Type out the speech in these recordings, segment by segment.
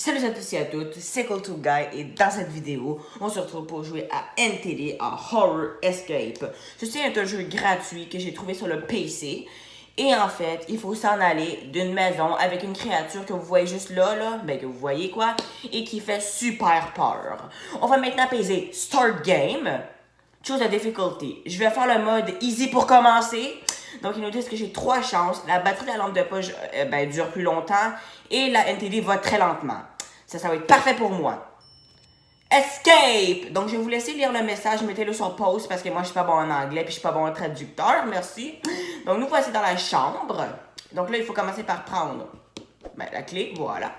Salut à tous et à toutes, c'est Cool2Guy et dans cette vidéo, on se retrouve pour jouer à NTD, à Horror Escape. Ceci est un jeu gratuit que j'ai trouvé sur le PC. Et en fait, il faut s'en aller d'une maison avec une créature que vous voyez juste là, ben que vous voyez quoi, et qui fait super peur. On va maintenant peser Start Game. Choose la difficulty. Je vais faire le mode easy pour commencer. Donc, ils nous disent que j'ai 3 chances. La batterie de la lampe de poche dure plus longtemps. Et la NTD va très lentement. Ça va être parfait pour moi. Escape! Donc, je vais vous laisser lire le message. Mettez-le sur pause parce que moi, je suis pas bon en anglais. Puis, je suis pas bon en traducteur. Merci. Donc, nous voici dans la chambre. Donc, là, il faut commencer par prendre la clé. Voilà.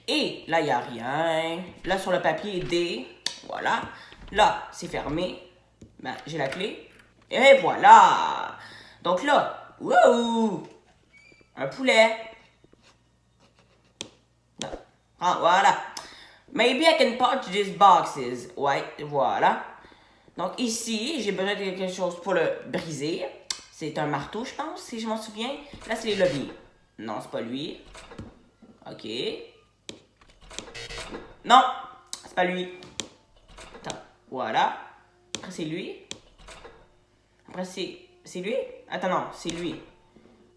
Et là, il n'y a rien. Là, sur le papier, D. Voilà. Là, c'est fermé. Ben, j'ai la clé. Et voilà. Donc là, wouhou! Un poulet. Non. Ah, voilà. Maybe I can punch these boxes. Ouais, voilà. Donc ici, j'ai besoin de quelque chose pour le briser. C'est un marteau, je pense, si je m'en souviens. Là, c'est les leviers. Non, c'est pas lui. OK. Non, c'est pas lui. Attends, voilà. Après, c'est lui. Après, c'est lui. Attends, non, c'est lui.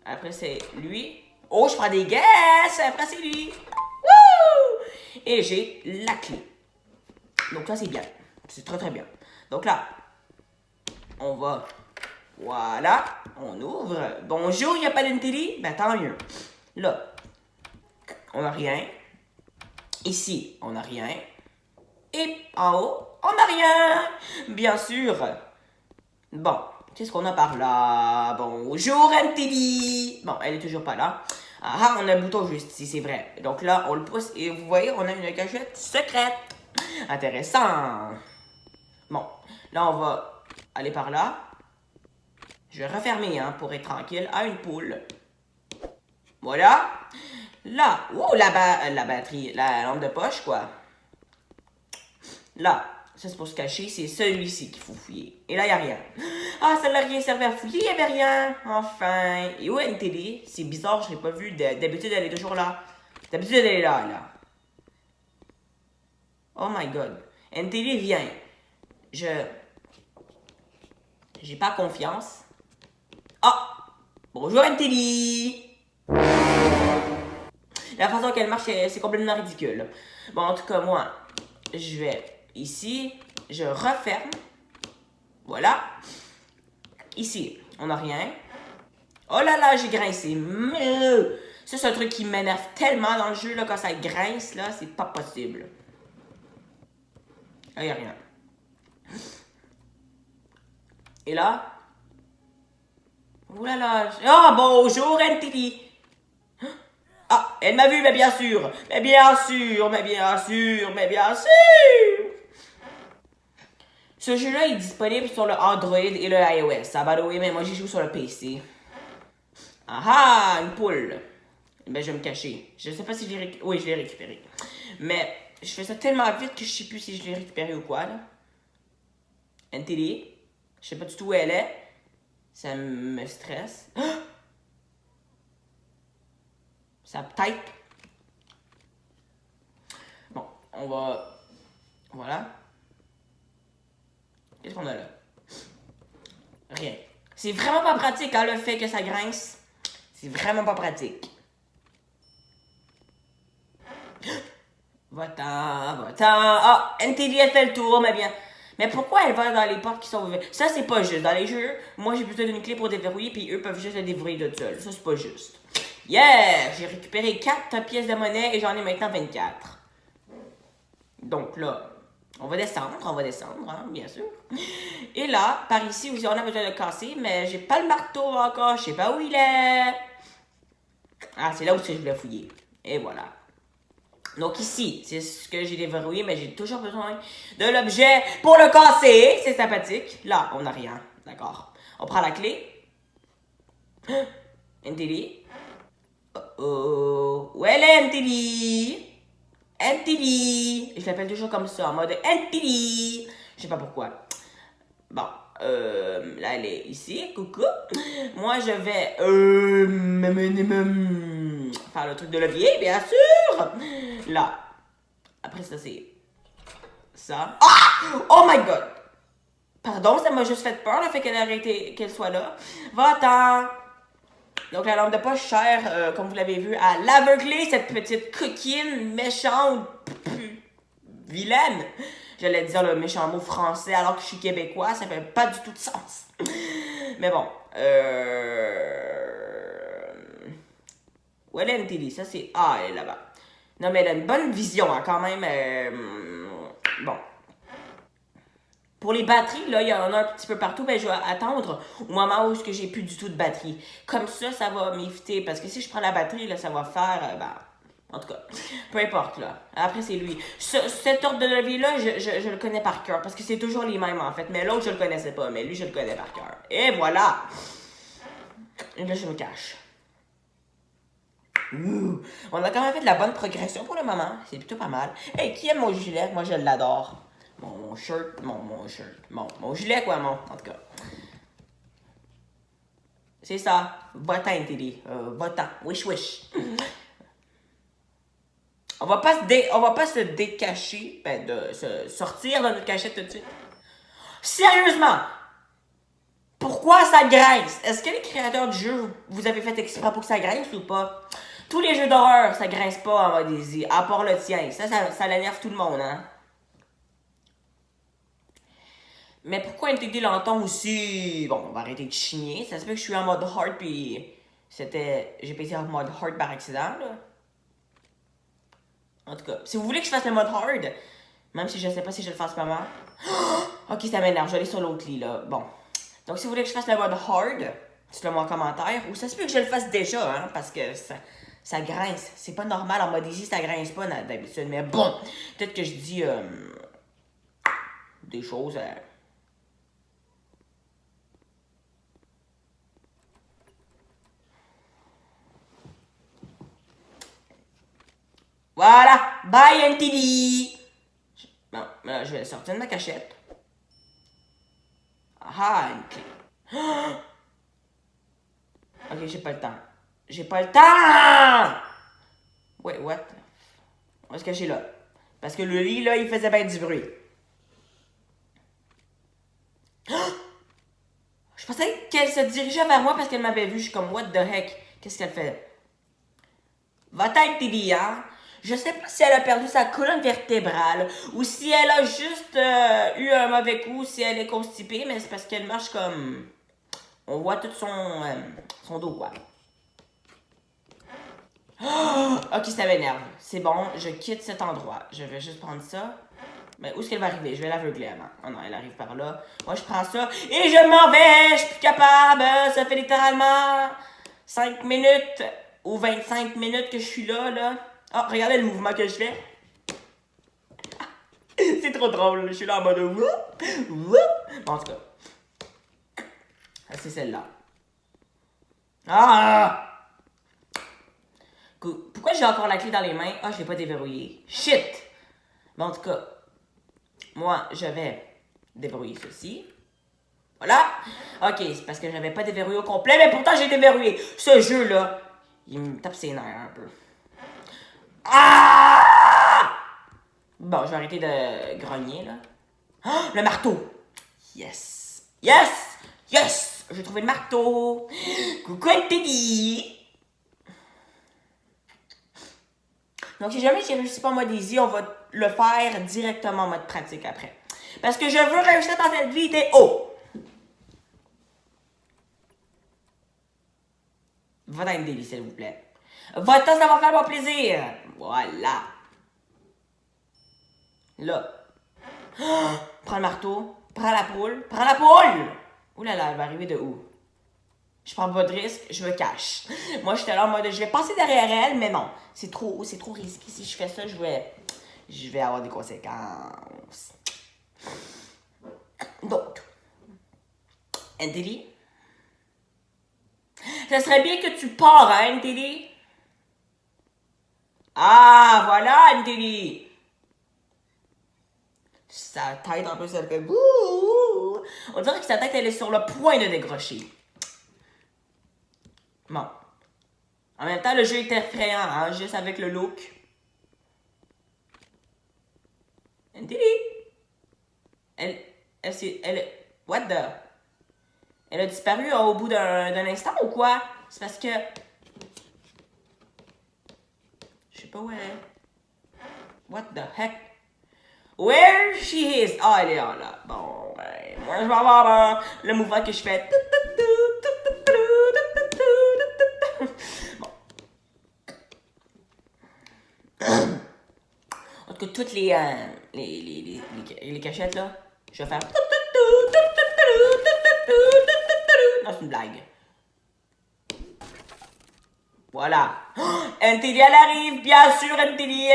Après, c'est lui. Oh, je prends des guesses. Après, c'est lui. Wouh! Et j'ai la clé. Donc là, c'est bien. C'est très, très bien. Donc là, on va... Voilà. On ouvre. Bonjour, il n'y a pas d'NTD? Ben, tant mieux. Là, on n'a rien. Ici, on n'a rien. Et en haut, on n'a rien. Bien sûr. Bon, qu'est-ce qu'on a par là? Bonjour, NTD. Bon, elle est toujours pas là. Ah, on a un bouton juste ici, c'est vrai. Donc là, on le pousse et vous voyez, on a une cachette secrète. Intéressant. Bon, là, on va aller par là. Je vais refermer, hein, pour être tranquille, à une poule. Voilà. Là, oh, la batterie, la lampe de poche, quoi. Là, ça c'est pour se cacher, c'est celui-ci qu'il faut fouiller. Et là, il n'y a rien. Ah, ça n'a rien servi à fouiller, il n'y avait rien. Enfin. Et où est NTD? C'est bizarre, je ne l'ai pas vu. D'habitude, elle est toujours là. D'habitude, elle est là, là. Oh my god. NTD, viens. J'ai pas confiance. Ah! Bonjour, NTD! La façon qu'elle marche, c'est complètement ridicule. Bon, en tout cas, moi, je vais ici, je referme. Voilà. Ici, on n'a rien. Oh là là, j'ai grincé. Ça, c'est un truc qui m'énerve tellement dans le jeu, là, quand ça grince, là, c'est pas possible. Là, il n'y a rien. Et là? Oh là là. Ah, bonjour, NTD. Ah, elle m'a vu, mais bien sûr. Mais bien sûr, mais bien sûr, mais bien sûr. Ce jeu-là est disponible sur le Android et le iOS. Ah, by the way, mais moi, j'y joue sur le PC. Ah ah, une poule. Ben, je vais me cacher. Je sais pas si je l'ai récupéré. Oui, je l'ai récupéré. Mais, je fais ça tellement vite que je sais plus si je l'ai récupéré ou quoi, là. NTD. Je sais pas du tout où elle est. Ça me stresse. Ah! Ça type. Bon, on va... Voilà. Qu'est-ce qu'on a là? Rien. C'est vraiment pas pratique, hein, le fait que ça grince. C'est vraiment pas pratique. Va-t'en, va-t'en. Ah, NTD a fait le tour, mais bien. Mais pourquoi elle va dans les portes qui sont ouvertes? Ça, c'est pas juste. Dans les jeux, moi, j'ai besoin d'une clé pour déverrouiller, puis eux peuvent juste le déverrouiller de seuls. Ça, c'est pas juste. Yeah! J'ai récupéré 4 pièces de monnaie et j'en ai maintenant 24. Donc là, on va descendre, hein, bien sûr. Et là, par ici aussi, on a besoin de casser, mais j'ai pas le marteau encore, je sais pas où il est. Ah, c'est là où je voulais fouiller. Et voilà. Donc ici, c'est ce que j'ai déverrouillé, mais j'ai toujours besoin de l'objet pour le casser. C'est sympathique. Là, on n'a rien. D'accord. On prend la clé. NTD. Oh. Où elle est, NTD? NTD. Je l'appelle toujours comme ça, en mode NTD. Je sais pas pourquoi. Bon, là, elle est ici. Coucou. Moi, je vais faire le truc de levier, bien sûr. Là. Après ça, c'est ça. Ah! Oh my god! Pardon, ça m'a juste fait peur, le fait qu'elle ait arrêté, qu'elle soit là. Va-t'en! Donc, la lampe de poche chère, comme vous l'avez vu, à l'aveuglé, cette petite coquine méchante, vilaine. J'allais dire le méchant mot français alors que je suis québécois, ça fait pas du tout de sens. Mais bon, où elle est, NTD? Ça, c'est... Ah, elle est là-bas. Non, mais elle a une bonne vision, hein, quand même. Bon. Pour les batteries, là, il y en a un petit peu partout. Ben, je vais attendre au moment où j'ai plus du tout de batterie. Comme ça va m'éviter. Parce que si je prends la batterie, là, ça va faire... en tout cas, peu importe, là. Après, c'est lui. Cet ordre de levier-là, je le connais par cœur. Parce que c'est toujours les mêmes, en fait. Mais l'autre, je le connaissais pas. Mais lui, je le connais par cœur. Et voilà! Et là, je me cache. Ouh. On a quand même fait de la bonne progression pour le moment. C'est plutôt pas mal. Hey, qui aime mon gilet? Moi, je l'adore. Mon shirt, mon gilet, quoi, en tout cas. C'est ça. Va-t'en, Teddy. Va-t'en. Wish, wish. On va pas se décacher, de se sortir de notre cachette tout de suite. Sérieusement! Pourquoi ça grince? Est-ce que les créateurs du jeu, vous avez fait exprès pour que ça grince ou pas? Tous les jeux d'horreur, ça grince pas en mode easy, à part le tien. Ça l'énerve tout le monde, hein? Mais pourquoi NTD l'entend aussi? Bon, on va arrêter de chigner. Ça se peut que je suis en mode hard, puis j'ai pété en mode hard par accident, là. En tout cas, si vous voulez que je fasse le mode hard, même si je sais pas si je le fasse vraiment. Ok, ça m'énerve, je vais aller sur l'autre lit, là. Bon. Donc, si vous voulez que je fasse le mode hard, dites-le moi en commentaire. Ou ça se peut que je le fasse déjà, hein, parce que ça grince. C'est pas normal, en mode easy, ça grince pas d'habitude. Mais bon, peut-être que je dis des choses... Voilà! Bye, NTD! Bon, là, je vais sortir de ma cachette. Ah, une clé. Ok, j'ai pas le temps. J'ai pas le temps! Wait, what? On va se cacher là. Parce que le lit, là, il faisait bien du bruit. Je pensais qu'elle se dirigeait vers moi parce qu'elle m'avait vu. Je suis comme, what the heck? Qu'est-ce qu'elle fait? Va-t'en, Teddy, hein? Je sais pas si elle a perdu sa colonne vertébrale ou si elle a juste eu un mauvais coup, si elle est constipée, mais c'est parce qu'elle marche comme... On voit tout son dos, quoi. Oh, ok, ça m'énerve. C'est bon, je quitte cet endroit. Je vais juste prendre ça. Mais où est-ce qu'elle va arriver? Je vais l'aveugler avant. Oh non, elle arrive par là. Moi, je prends ça et je m'en vais! Je suis plus capable! Ça fait littéralement 5 minutes ou 25 minutes que je suis là. Oh, regardez le mouvement que je fais. C'est trop drôle. Je suis là en mode whoop, whoop. Bon, en tout cas. C'est celle-là. Ah! Pourquoi j'ai encore la clé dans les mains? Ah, je l'ai pas déverrouillée. Shit! Bon, en tout cas, moi, je vais déverrouiller ceci. Voilà. Ok, c'est parce que j'avais pas déverrouillé au complet, mais pourtant j'ai déverrouillé. Ce jeu-là, il me tape ses nerfs un peu. Ah! Bon, je vais arrêter de grogner, là. Oh, le marteau! Yes! Yes! Yes! J'ai trouvé le marteau! Coucou, Teddy! Donc, si jamais je réussis pas en mode easy, on va le faire directement en mode pratique après. Parce que je veux réussir dans cette vidéo! Va-t'en, NTD, s'il vous plaît. Va-t'en, ça va faire mon plaisir! Voilà! Là. Oh, prends le marteau. Prends la poule. Prends la poule! Ouh là là, elle va arriver de où? Je prends pas de risque, je me cache. Moi, j'étais là en mode, je vais passer derrière elle, mais non. C'est trop risqué. Si je fais ça, je vais avoir des conséquences. Donc, NTD, ça serait bien que tu pars, hein, NTD? Ah, voilà, NTD. Sa tête, en plus, elle fait bouh. On dirait que sa tête, elle est sur le point de décrocher. Bon. En même temps, le jeu est effrayant, hein, juste avec le look. Entity. What the? Elle a disparu au bout d'un instant ou quoi? C'est parce que... Je sais pas où elle est. What the heck? Where she is? Ah, elle est là. Bon, ben, moi, je vais avoir le mouvement que je fais. Bon. En tout cas, toutes les cachettes, là, je vais faire... Non, c'est une blague. Voilà. NTD, elle arrive, bien sûr, NTD,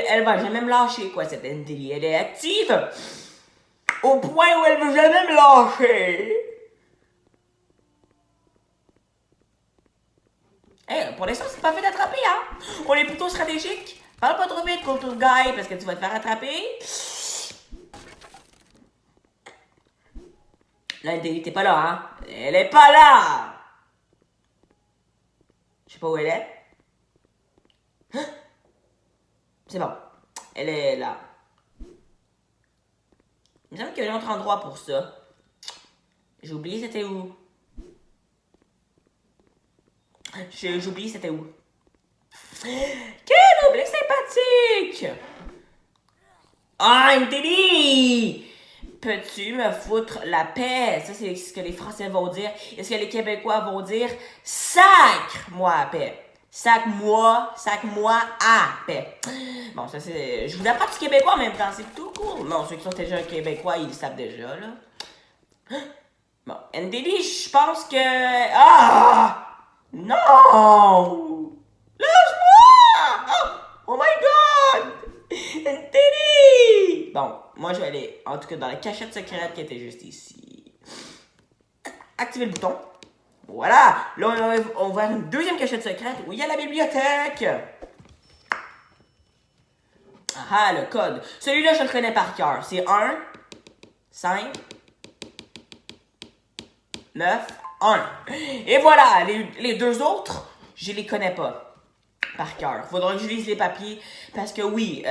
elle va jamais me lâcher, quoi, cette NTD. Elle est active. Au point où elle veut jamais me lâcher. Hey, pour l'instant, c'est pas fait d'attraper, hein. On est plutôt stratégique. Parle pas trop vite, Culture Guy, parce que tu vas te faire attraper. La NTD, t'es pas là, hein. Elle est pas là. Je sais pas où elle est. C'est bon. Elle est là. Il me semble qu'il y a un autre endroit pour ça. J'ai oublié c'était où. J'ai oublié c'était où. Quel oubli sympathique! Ah, NTD! Peux-tu me foutre la paix? Ça, c'est ce que les Français vont dire. Est-ce que les Québécois vont dire sacre-moi à paix? Sacre-moi à paix. Bon, ça c'est... Je vous apprends du québécois en même temps, c'est tout cool. Non, ceux qui sont déjà québécois, ils le savent déjà, là. Bon, NTD, je pense que... Ah! Non! Lâche-moi! Oh my god! NTD! Bon, moi je vais aller, en tout cas, dans la cachette secrète qui était juste ici. Activer le bouton. Voilà! Là, on va vers une deuxième cachette secrète où il y a la bibliothèque. Ah, le code. Celui-là, je le connais par cœur. C'est 1, 5, 9, 1. Et voilà, les deux autres, je les connais pas par cœur. Faudra que je lise les papiers parce que oui,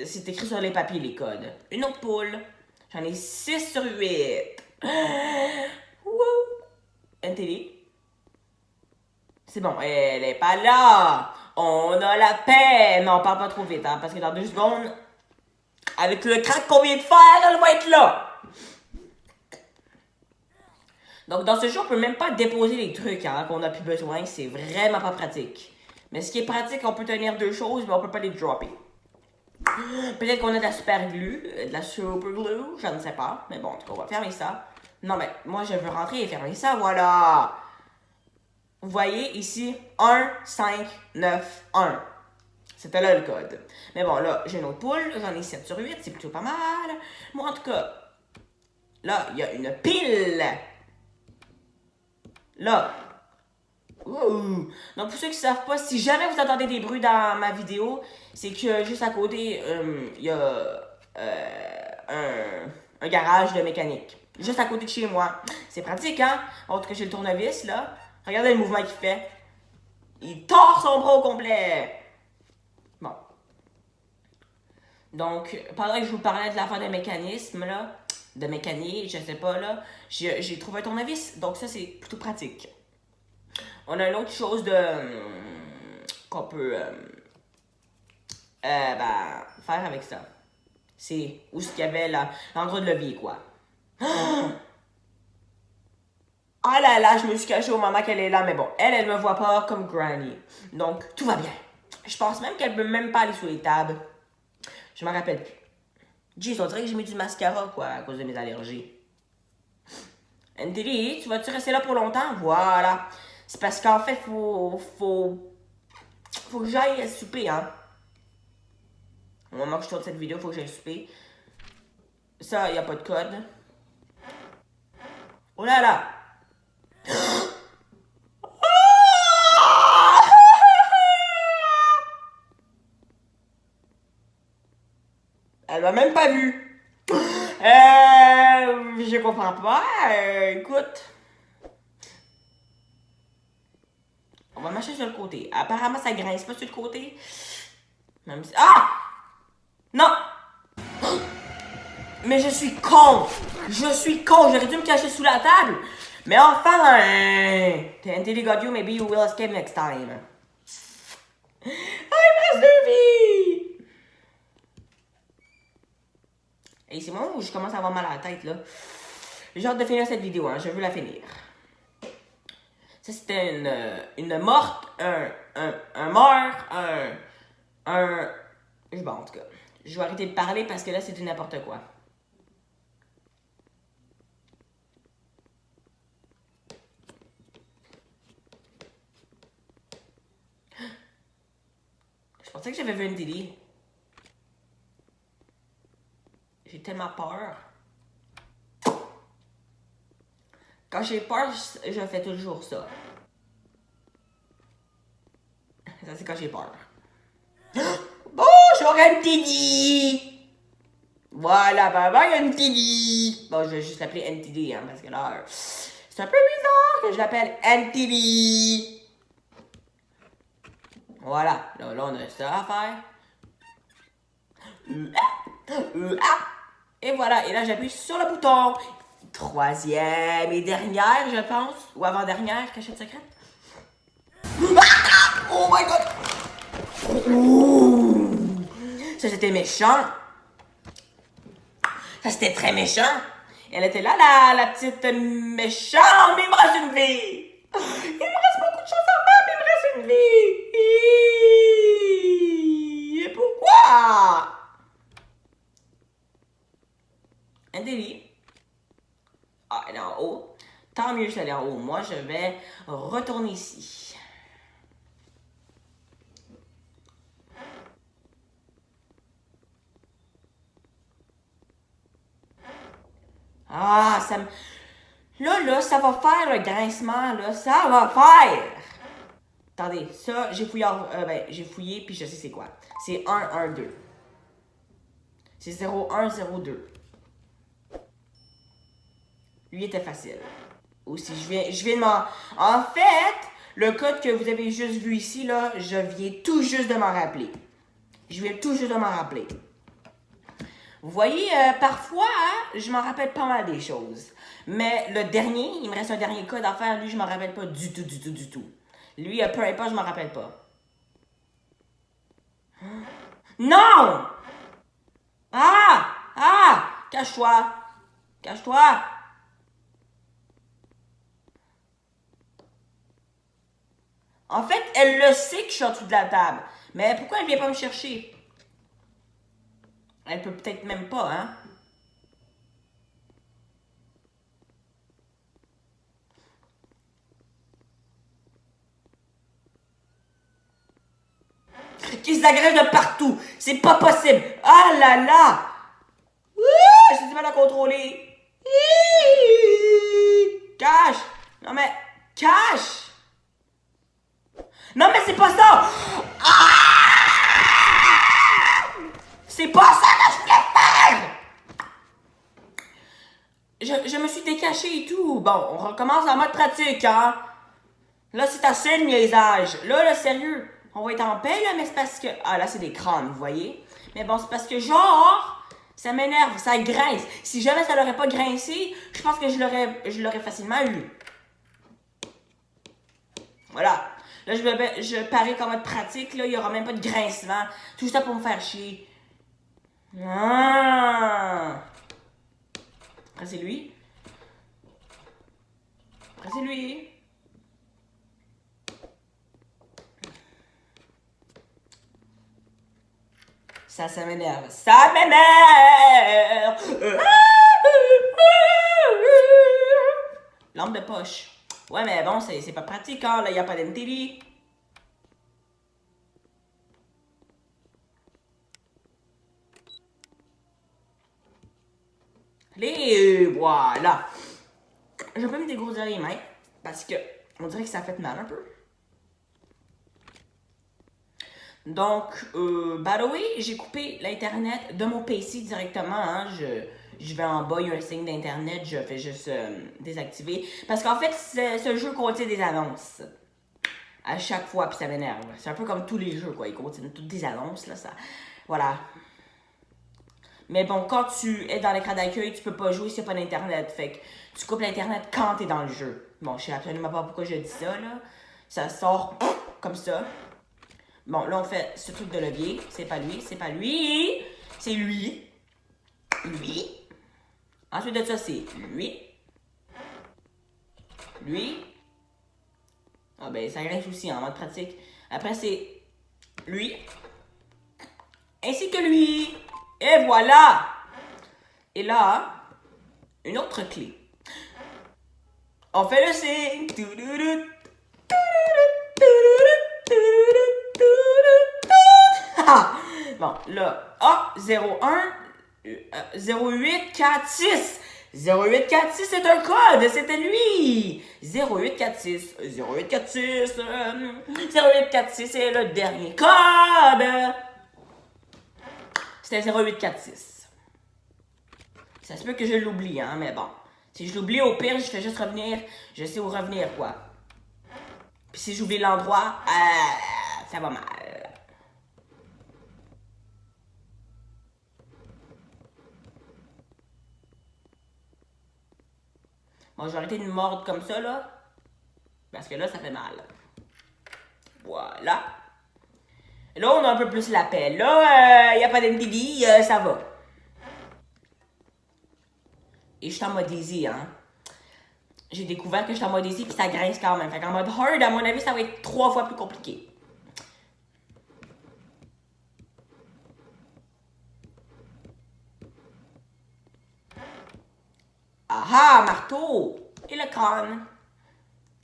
c'est écrit sur les papiers les codes. Une autre poule. J'en ai 6 sur 8. Wouh! NTD. C'est bon, elle est pas là. On a la paix. Non, on parle pas trop vite, hein, parce que dans 2 secondes, avec le crack qu'on vient de faire, elle va être là. Donc, dans ce jeu, on peut même pas déposer les trucs hein, qu'on a plus besoin. C'est vraiment pas pratique. Mais ce qui est pratique, on peut tenir 2 choses, mais on peut pas les dropper. Peut-être qu'on a de la super glue, de la super glue, je ne sais pas. Mais bon, en tout cas, on va fermer ça. Non, mais moi, je veux rentrer et fermer ça, voilà. Vous voyez ici, 1, 5, 9, 1. C'était là le code. Mais bon, là, j'ai une autre poule. J'en ai 7 sur 8, c'est plutôt pas mal. Moi, en tout cas, là, il y a une pile. Là. Ouh. Donc, pour ceux qui ne savent pas, si jamais vous entendez des bruits dans ma vidéo, c'est que juste à côté, il y a un garage de mécanique. Juste à côté de chez moi. C'est pratique, hein? En tout cas, j'ai le tournevis, là. Regardez le mouvement qu'il fait. Il tord son bras au complet. Bon. Donc, pendant que je vous parlais de l'affaire de mécanisme, là, de mécanique, je sais pas, là, j'ai trouvé un tournevis. Donc, ça, c'est plutôt pratique. On a une autre chose qu'on peut faire avec ça. C'est où ce qu'il y avait l'endroit de levier, quoi. Ah là là, je me suis cachée au moment qu'elle est là, mais bon, elle me voit pas comme Granny. Donc, tout va bien. Je pense même qu'elle peut même pas aller sous les tables. Je m'en rappelle plus. Jeez, on dirait que j'ai mis du mascara, quoi, à cause de mes allergies. NTD, tu vas-tu rester là pour longtemps? Voilà. C'est parce qu'en fait, faut que j'aille souper, hein. Au moment que je tourne cette vidéo, faut que j'aille souper. Ça, y a pas de code. Oh là là! Elle m'a même pas vu. Je comprends pas. Écoute. On va marcher sur le côté. Apparemment, ça grince pas sur le côté. Même si... Ah! Non! Mais je suis con! Je suis con! J'aurais dû me cacher sous la table! Mais enfin! Until he got you, maybe you will escape next time. Ah, il me reste 2 vies! Et c'est moi où je commence à avoir mal à la tête, là. J'ai hâte de finir cette vidéo, hein. Je veux la finir. Ça, c'était une morte, un mort, bon, en tout cas. Je vais arrêter de parler parce que là, c'est du n'importe quoi. Je pensais que j'avais vu une télé. J'ai tellement peur. Quand j'ai peur, je fais toujours ça. Ça, c'est quand j'ai peur. Bonjour, NTD! Voilà, bye bye, NTD! Bon, je vais juste l'appeler NTD, hein, parce que là, c'est un peu bizarre que je l'appelle NTD! Voilà, là, on a ça à faire. Et voilà, et là, j'appuie sur le bouton. 3e et dernière, je pense. Ou avant-dernière, cachette secrète. Oh my god! Ouh. Ça, c'était méchant. Ça, c'était très méchant. Elle était là, la petite méchante. Mais il me reste une vie. Il me reste beaucoup de choses à faire, mais il me reste une vie. Et pourquoi? Un délit. Ah, elle est en haut. Tant mieux, je suis allée en haut. Moi, je vais retourner ici. Ah, ça me... Là, ça va faire le grincement, là. Ça va faire! Attendez, ça, j'ai fouillé, j'ai fouillé, puis je sais c'est quoi. C'est 1, 1, 2. C'est 0, 1, 0, 2. Lui était facile. Aussi, je viens de m'en... En fait, le code que vous avez juste vu ici, là, je viens tout juste de m'en rappeler. Je viens tout juste de m'en rappeler. Vous voyez, parfois, hein, je m'en rappelle pas mal des choses. Mais le dernier, il me reste un dernier code à faire. Lui, je m'en rappelle pas du tout. Lui, peu importe, je m'en rappelle pas. Non! Ah! Cache-toi! Cache-toi! En fait, elle le sait que je suis en dessous de la table. Mais pourquoi elle vient pas me chercher? Elle peut peut-être même pas, hein? Qui s'agrège de partout! C'est pas possible! Ah là là! J'ai du mal à contrôler! Cache! Non mais... Cache! Non mais c'est pas ça! C'est pas ça que je voulais faire! Je me suis décaché et tout. Bon, on recommence en mode pratique, hein? Là, c'est assez de niaisage. Là, sérieux, on va être en paix, là, mais c'est parce que... Ah, là, c'est des crânes, vous voyez? Mais bon, c'est parce que, genre, ça m'énerve, ça grince. Si jamais ça l'aurait pas grincé, je pense que je l'aurais facilement eu. Voilà. Là, je parie qu'en mode pratique, là, il y aura même pas de grincement. Tout ça pour me faire chier. Ah! Après, c'est lui. Après, c'est lui. Ça m'énerve. Ça m'énerve! Lampe de poche. Ouais, mais bon, c'est pas pratique, hein. Là, y a pas d'NTV. Allez, voilà. Je peux me dégrossir les mains parce que on dirait que ça fait mal un peu. Donc, by the way, j'ai coupé l'internet de mon PC directement. Hein. je vais en bas, il y a un signe d'internet, je fais juste désactiver. Parce qu'en fait, ce jeu contient des annonces. À chaque fois, puis ça m'énerve. C'est un peu comme tous les jeux, quoi. Ils contiennent toutes des annonces, là, ça... Voilà. Mais bon, quand tu es dans l'écran d'accueil, tu peux pas jouer s'il n'y a pas d'internet. Fait que tu coupes l'internet quand t'es dans le jeu. Bon, je sais absolument pas pourquoi je dis ça, là. Ça sort comme ça. Bon, là, on fait ce truc de levier. C'est pas lui, c'est pas lui. C'est lui. Lui. Ensuite de ça, c'est lui. Lui. Ah ben, ça reste aussi en mode pratique. Après, c'est lui. Ainsi que lui. Et voilà. Et là, une autre clé. On fait le signe. Bon, là, 01 08 4 6. 0846, c'est un code, c'était lui. 0846, 0846, 0846, c'est le dernier code. C'était 0846. Ça se peut que je l'oublie, hein, mais bon. Si je l'oublie, au pire, je fais juste revenir. Je sais où revenir, quoi. Puis si j'oublie l'endroit, ça va mal. Bon, je vais arrêter de me mordre comme ça, là. Parce que là, ça fait mal. Voilà. Là, on a un peu plus la paix. Là, il n'y a pas d'MTV, ça va. Et je suis en mode easy, hein. J'ai découvert que je suis en mode easy, puis ça grince quand même. Fait qu'en mode hard, à mon avis, ça va être 3 fois plus compliqué. Ah ah, marteau! Et le crâne.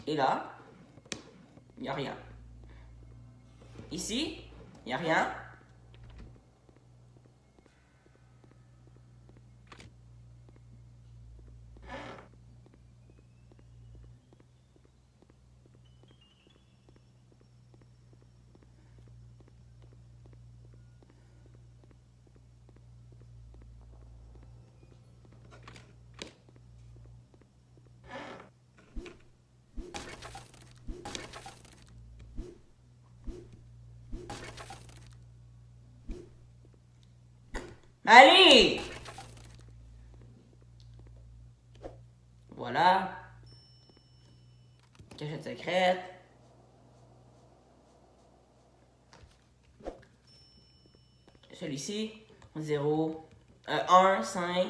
Et là, il n'y a rien. Ici, il n'y a rien. Allez! Voilà. Cachette secrète. Celui-ci. 0, 1, 5,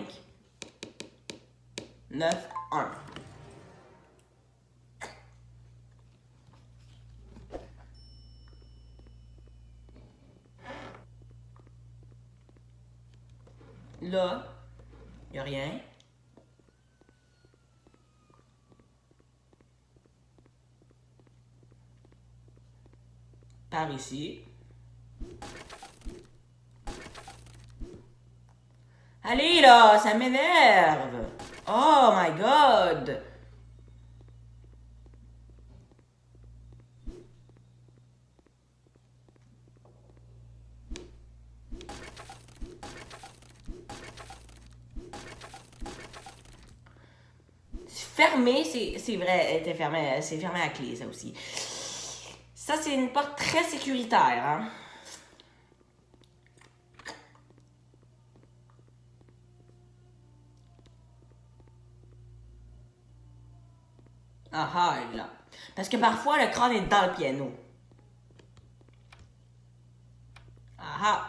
9, 1. Là, il n'y a rien. Par ici. Allez là, ça m'énerve. Oh my god. Fermé, c'est vrai, elle était fermée, c'est fermé à clé, ça aussi. Ça, c'est une porte très sécuritaire, hein. Ah ah, là. Parce que parfois, le crâne est dans le piano. Ah ah.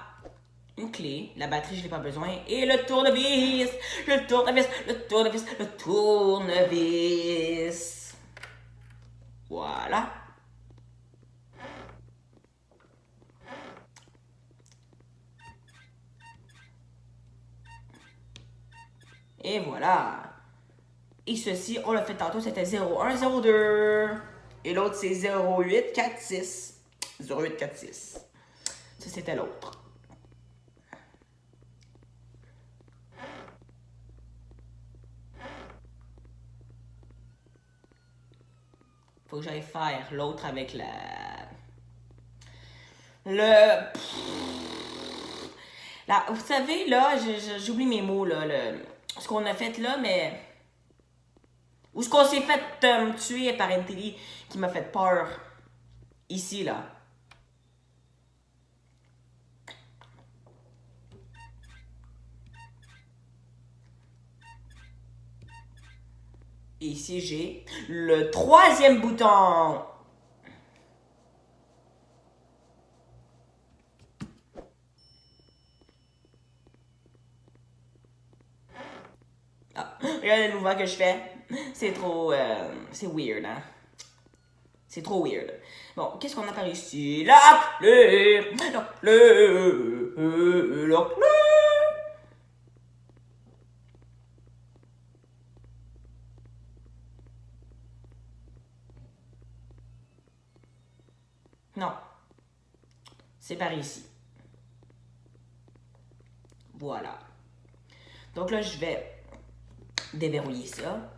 Une clé, la batterie, je n'ai pas besoin. Et le tournevis, le tournevis, le tournevis, le tournevis. Voilà. Et voilà. Et ceci, on l'a fait tantôt, c'était 0102. Et l'autre, c'est 0846. 0846. Ça, c'était l'autre. Faut que j'aille faire l'autre avec la... Là, vous savez, là, j'oublie mes mots, là. qu'on a fait là, mais... Où est-ce qu'on s'est fait tuer par une télé qui m'a fait peur. Ici, là. Ici, j'ai le 3e bouton. Ah, regardez le mouvement que je fais. C'est trop... c'est weird, hein? C'est trop weird. Bon, qu'est-ce qu'on a par ici? La clé! La clé! La clé! Non. C'est par ici. Voilà. Donc là, je vais déverrouiller ça.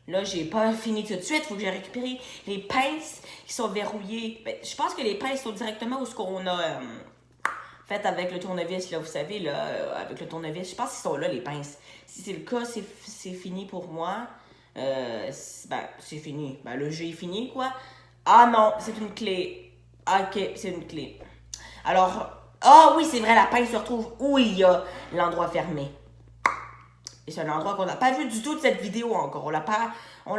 Là, j'ai pas fini tout de suite. Il faut que j'ai récupéré les pinces qui sont verrouillées. Ben, je pense que les pinces sont directement où ce qu'on a fait avec le tournevis. Là, vous savez, là, avec le tournevis. Je pense qu'ils sont là, les pinces. Si c'est le cas, c'est fini pour moi. Ben, c'est fini. Ben, le jeu est fini, quoi. Ah non, c'est une clé. Ok, c'est une clé. Alors, ah oui, c'est vrai, la pince se retrouve où il y a l'endroit fermé. Et c'est un endroit qu'on n'a pas vu du tout de cette vidéo encore. On l'a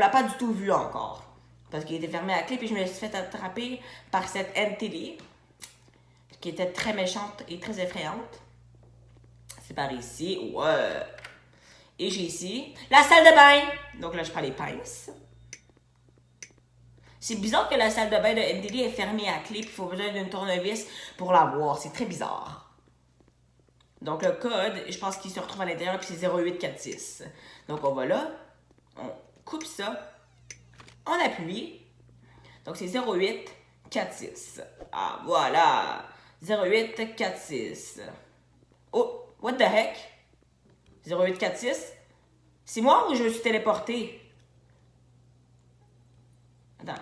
pas du tout vu encore. Parce qu'il était fermé à la clé, puis je me suis fait attraper par cette NTD, qui était très méchante et très effrayante. C'est par ici, ouais. Et j'ai ici la salle de bain. Donc là, je prends les pinces. C'est bizarre que la salle de bain de NTD est fermée à clé, puis il faut besoin d'une tournevis pour la voir. C'est très bizarre. Donc, le code, je pense qu'il se retrouve à l'intérieur, puis c'est 0846. Donc, on va là, on coupe ça, on appuie. Donc, c'est 0846. Ah, voilà. 0846. Oh, what the heck? 0846? C'est moi ou je me suis téléporté? Attends.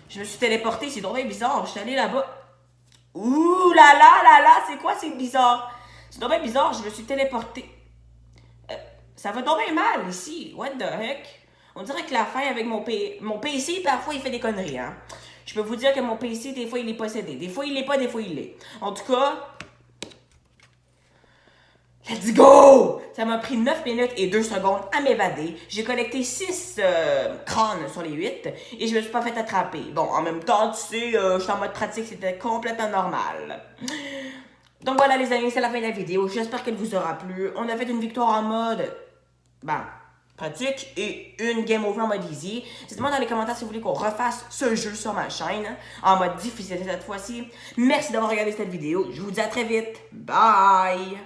Je me suis téléporté, c'est drôle bizarre. Je suis allé là-bas. Ouh là, c'est quoi, c'est bizarre? C'est dommage bizarre, je me suis téléporté. Ça va tomber mal ici. What the heck? On dirait que la fin avec mon PC, parfois, il fait des conneries, hein. Je peux vous dire que mon PC, des fois, il est possédé. Des fois, il l'est pas, des fois, il l'est. En tout cas, let's go! Ça m'a pris 9 minutes et 2 secondes à m'évader. J'ai collecté 6 crânes sur les 8 et je me suis pas fait attraper. Bon, en même temps, tu sais, je suis en mode pratique, c'était complètement normal. Donc voilà les amis, c'est la fin de la vidéo. J'espère qu'elle vous aura plu. On a fait une victoire en mode, pratique et une game over en mode easy. Dites-moi dans les commentaires si vous voulez qu'on refasse ce jeu sur ma chaîne en mode difficile cette fois-ci. Merci d'avoir regardé cette vidéo. Je vous dis à très vite. Bye!